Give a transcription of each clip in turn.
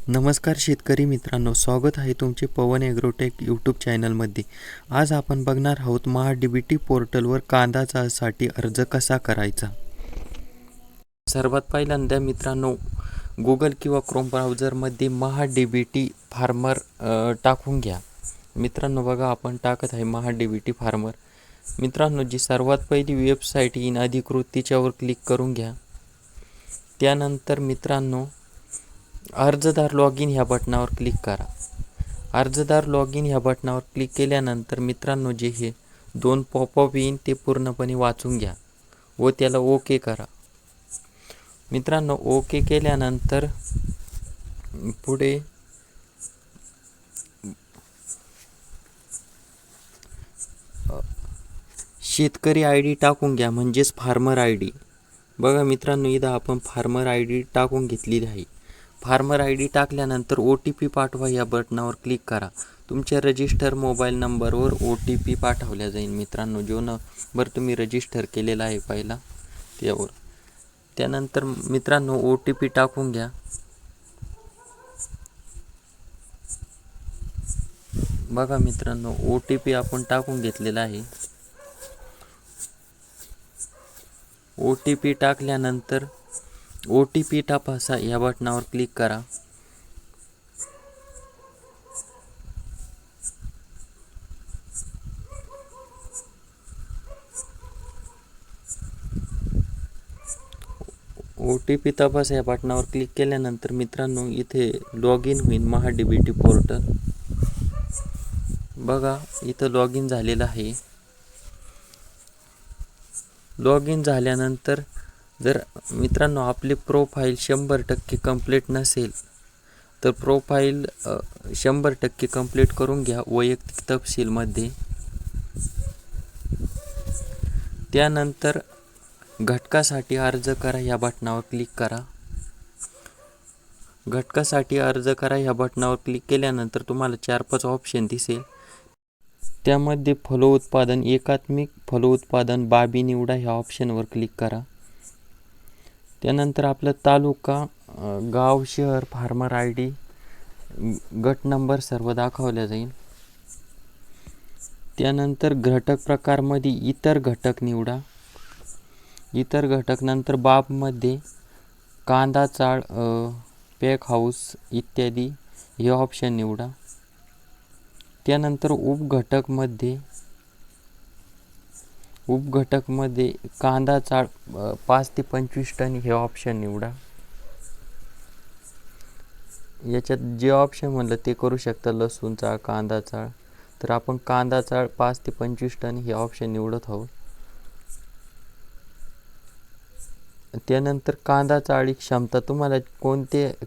नमस्कार शेतकरी मित्रांनो, स्वागत आहे तुमचे पवन ॲग्रोटेक यूट्यूब चॅनलमध्ये. आज आपण बघणार आहोत महा-डी-बी-टी पोर्टलवर कांदा चाळीसाठी अर्ज कसा करायचा. सर्वात पहिल्यांदा मित्रांनो, गुगल किंवा क्रोम ब्राउझरमध्ये महा-डी-बी-टी फार्मर टाकून घ्या. मित्रांनो बघा, आपण टाकत आहे महा-डी-बी-टी फार्मर. मित्रांनो, जी सर्वात पहिली वेबसाईट येईन अधिकृत तिच्यावर क्लिक करून घ्या. त्यानंतर मित्रांनो, अर्जदार लॉग इन ह्या बटनावर क्लिक करा. अर्जदार लॉग इन ह्या बटनावर क्लिक केल्यानंतर मित्रांनो, जे हे 2 पॉपअप येईन ते पूर्णपणे वाचून घ्या व त्याला ओके करा. मित्रांनो, ओके केल्यानंतर पुढे शेतकरी आय डी टाकून घ्या, म्हणजेच फार्मर आय डी. बघा मित्रांनो, इथं आपण फार्मर आय डी टाकून घेतलेली आहे. फार्मर आय डी टाकल्यानंतर OTP पाठवा या बटनावर क्लिक करा. तुमच्या रजिस्टर मोबाईल नंबरवर OTP पाठवल्या जाईल मित्रांनो, जो नंबर तुम्ही रजिस्टर केलेला आहे पहिला त्यावर. त्यानंतर मित्रांनो OTP टाकून घ्या. बघा मित्रांनो, OTP आपण टाकून घेतलेला आहे. OTP टाकल्यानंतर OTP तपासा या बटनावर क्लिक करा. OTP तपासा या बटनावर क्लिक केल्यानंतर मित्रांनो, इथे लॉग इन होईल महा-डी-बी-टी पोर्टल. बघा, इथं लॉग इन झालेलं आहे. लॉग इन झाल्यानंतर जर मित्रांनो आपली प्रोफाईल 100% कंप्लीट नसेल तर प्रोफाईल 100% कंप्लीट करून घ्या वैयक्तिक तपशीलमध्ये. त्यानंतर घटकासाठी अर्ज करा या बटनावर क्लिक करा. घटकासाठी अर्ज करा या बटनावर क्लिक केल्यानंतर तुम्हाला 4-5 ऑप्शन दिसेल. त्यामध्ये फलोत्पादन, एकात्मिक फलोत्पादन बाबी निवडा ह्या ऑप्शनवर क्लिक करा. त्यानंतर आपला तालुका, गाव, शहर, फार्मर आय डी, गट नंबर सर्व दाखवल्या जाईल. त्यानंतर घटक प्रकारमध्ये इतर घटक निवडा. इतर घटक नंतर बाबमध्ये कांदा चाळ, पॅक हाऊस इत्यादी हे ऑप्शन निवडा. त्यानंतर उपघटकमध्ये कांदा चाळ 5 ते 25 टन हे ऑप्शन निवडा. याच्यात जे ऑप्शन म्हणलं ते करू शकता, लसूण चाळ, कांदा चाळ. तर आपण कांदा चाळ 5 ते 25 टन हे ऑप्शन निवडत आहोत. त्यानंतर कांदा चाळी क्षमता, तुम्हाला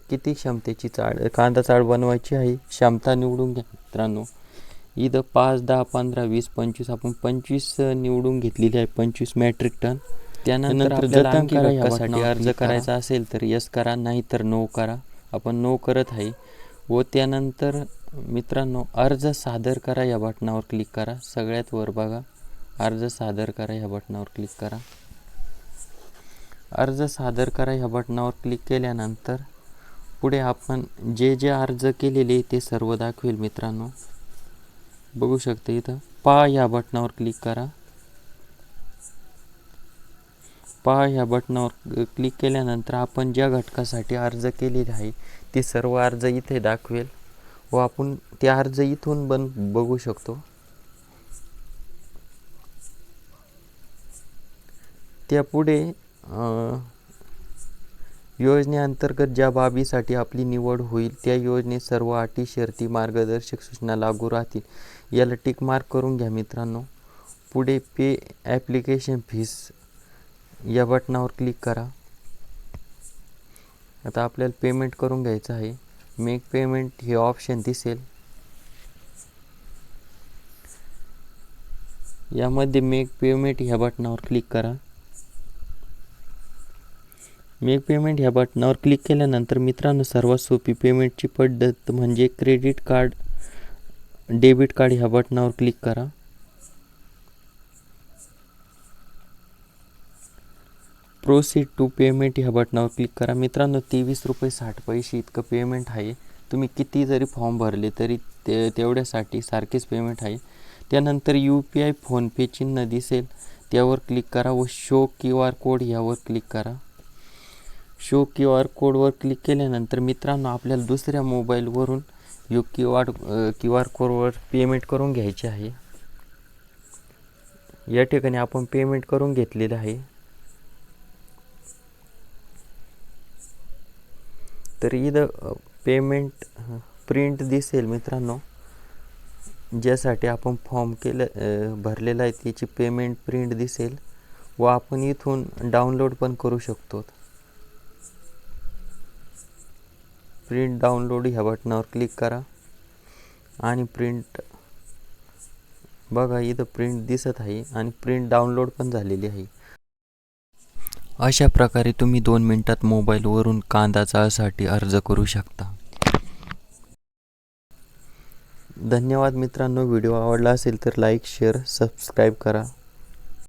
किती क्षमतेची कांदा चाळ बनवायची आहे क्षमता निवडून घ्या मित्रांनो. इथं 5, 10, 15, 20, 25 आपण 25 निवडून घेतलेली आहे, 25 मेट्रिक टन. त्यानंतर आपल्याला आणखी घटकासाठी अर्ज करायचा असेल तर यस करा, नाही तर नो करा. आपण नो करत आहे. व त्यानंतर मित्रांनो अर्ज सादर करा या बटनावर क्लिक करा. सगळ्यात वर बघा, अर्ज सादर करा या बटनावर क्लिक करा. अर्ज सादर करा ह्या बटनावर क्लिक केल्यानंतर पुढे आपण जे अर्ज केलेले ते सर्व दाखवेल मित्रांनो. बघू शकता इथं पहा या बटनावर क्लिक करा. पहा ह्या बटनावर क्लिक केल्यानंतर आपण ज्या घटकासाठी अर्ज केलेले आहे ते सर्व अर्ज इथे दाखवेल व आपण ते अर्ज इथून बघू शकतो. त्यापुढे योजनेअंतर्गत ज्या बाबीसाठी आपली निवड होईल त्या योजनेत सर्व अटी, शर्ती, मार्गदर्शक सूचना लागू राहतील याला टिक मार्क करून घ्या मित्रांनो. पुढे पे ॲप्लिकेशन फीस या बटनावर क्लिक करा. आता आपल्याला पेमेंट करून घ्यायचं आहे. मेक पेमेंट हे ऑप्शन दिसेल. यामध्ये मेक पेमेंट ह्या बटनावर क्लिक करा. मेक पेमेंट ह्या बटनावर क्लिक केल्यानंतर मित्रांनो सर्वात सोपी पेमेंटची पद्धत म्हणजे क्रेडिट कार्ड, डेबिट कार्ड ह्या बटनावर क्लिक करा. प्रोसीड टू पेमेंट ह्या बटनावर क्लिक करा. मित्रांनो 23.60 रुपये इतकं पेमेंट आहे. तुम्ही किती जरी फॉर्म भरले तरी तेवढ्यासाठी सारखेच पेमेंट आहे. त्यानंतर UPI फोनपे चिन्ह दिसेल त्यावर क्लिक करा व शो QR कोड यावर क्लिक करा. शो QR कोडवर क्लिक केल्यानंतर मित्रांनो आपल्याला दुसऱ्या मोबाईलवरून QR कोडवर पेमेंट करून घ्यायचे आहे. या ठिकाणी आपण पेमेंट करून घेतलेलं आहे. तर इथं पेमेंट प्रिंट दिसेल मित्रांनो, ज्यासाठी आपण फॉर्म भरलेला आहे त्याची पेमेंट प्रिंट दिसेल व आपण इथून डाउनलोड पण करू शकतो. प्रिंट डाउनलोड ह्या बटनावर क्लिक करा आणि प्रिंट बघा, इथं प्रिंट दिसत आहे आणि प्रिंट डाउनलोड पण झालेली आहे. अशा प्रकारे तुम्ही 2 मिनिटात मोबाईलवरून कांदा चाळसाठी अर्ज करू शकता. धन्यवाद मित्रांनो. व्हिडिओ आवडला असेल तर लाईक, शेअर, सबस्क्राईब करा.